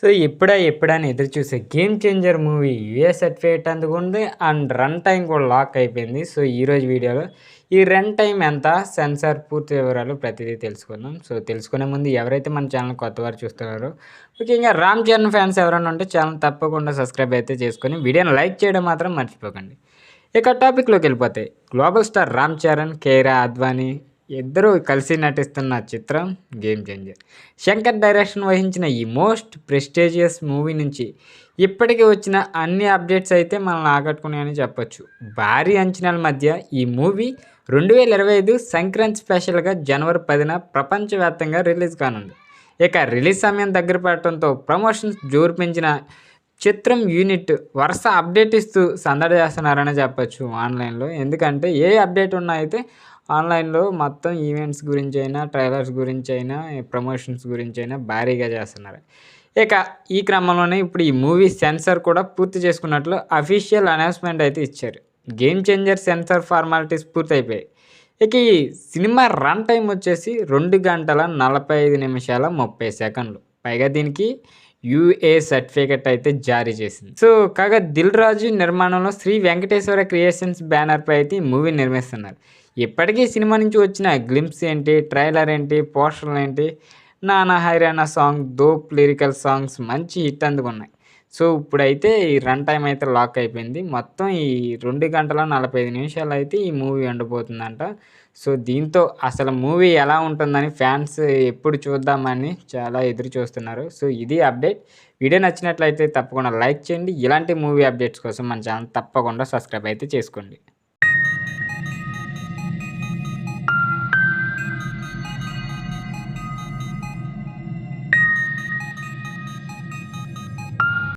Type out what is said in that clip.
So, ఎప్పుడా అని ఎదురు చూసే 'game changer' movie UA certificate అందుకుంది. అండ్ రన్ టైమ్ కూడా లాక్ అయిపోయింది. సో, ఈరోజు వీడియోలో ఈ రన్ టైమ్ ఎంత, సెన్సార్ పూర్తి వివరాలు ప్రతిదీ తెలుసుకుందాం. సో, తెలుసుకునే ముందు ఎవరైతే మన ఛానల్ కొత్తవారు చూస్తున్నారో, ముఖ్యంగా రామ్ చరణ్ ఫ్యాన్స్ ఎవరైనా ఉంటే ఛానల్ తప్పకుండా సబ్స్క్రైబ్ అయితే చేసుకొని వీడియోని లైక్ చేయడం మాత్రం మర్చిపోకండి. ఇక టాపిక్‌లోకి వెళ్ళిపోతే గ్లోబల్ స్టార్ రామ్ చరణ్, కియారా అద్వానీ ఇద్దరూ కలిసి నటిస్తున్న చిత్రం 'గేమ్ చేంజర్'. శంకర్ డైరెక్షన్ వహించిన ఈ మోస్ట్ ప్రెస్టీజియస్ మూవీ నుంచి ఇప్పటికి వచ్చిన అన్ని అప్డేట్స్ అయితే మనల్ని ఆకట్టుకున్నాయని చెప్పొచ్చు. భారీ అంచనాల మధ్య ఈ మూవీ 2025 సంక్రాంతి స్పెషల్గా జనవరి 10న ప్రపంచవ్యాప్తంగా రిలీజ్ కానుంది. ఇక రిలీజ్ సమయం దగ్గర పడటంతో ప్రమోషన్స్ జోరు పెంచిన చిత్రం యూనిట్ వరుస అప్డేట్ ఇస్తూ సందడి చేస్తున్నారని చెప్పొచ్చు ఆన్లైన్లో. ఎందుకంటే ఏ అప్డేట్ ఉన్నా అయితే ఆన్లైన్లో మొత్తం ఈవెంట్స్ గురించి అయినా, ట్రైలర్స్ గురించి అయినా, ప్రమోషన్స్ గురించి అయినా భారీగా చేస్తున్నారు. ఇక ఈ క్రమంలోనే ఇప్పుడు ఈ మూవీ సెన్సార్ కూడా పూర్తి చేసుకున్నట్లు అఫీషియల్ అనౌన్స్మెంట్ అయితే ఇచ్చారు. 'గేమ్ చేంజర్' సెన్సార్ ఫార్మాలిటీస్ పూర్తయిపోయాయి. ఇక ఈ సినిమా రన్ టైం వచ్చేసి 2 గంటల 45 నిమిషాల 30 సెకండ్లు. పైగా దీనికి యూఏ సర్టిఫికేట్ అయితే జారీ చేసింది. సో కాగా దిల్ రాజు నిర్మాణంలో శ్రీ వెంకటేశ్వర క్రియేషన్స్ బ్యానర్పై అయితే ఈ మూవీ నిర్మిస్తున్నారు. ఇప్పటికీ సినిమా నుంచి వచ్చిన గ్లింప్స్ ఏంటి, ట్రైలర్ ఏంటి, పోస్టర్లు ఏంటి, నానా హైరానా సాంగ్, దోప్ లిరికల్ సాంగ్స్ మంచి హిట్ అందుకున్నాయి. సో ఇప్పుడైతే ఈ రన్ టైం అయితే లాక్ అయిపోయింది. మొత్తం ఈ 2 గంటల 45 నిమిషాలు అయితే ఈ మూవీ ఉండబోతుందంట. సో దీంతో అసలు మూవీ ఎలా ఉంటుందని ఫ్యాన్స్ ఎప్పుడు చూద్దామని చాలా ఎదురు చూస్తున్నారు. సో ఇది అప్డేట్. వీడియో నచ్చినట్లయితే తప్పకుండా లైక్ చేయండి. ఇలాంటి మూవీ అప్డేట్స్ కోసం మన ఛానల్ తప్పకుండా సబ్స్క్రైబ్ అయితే చేసుకోండి.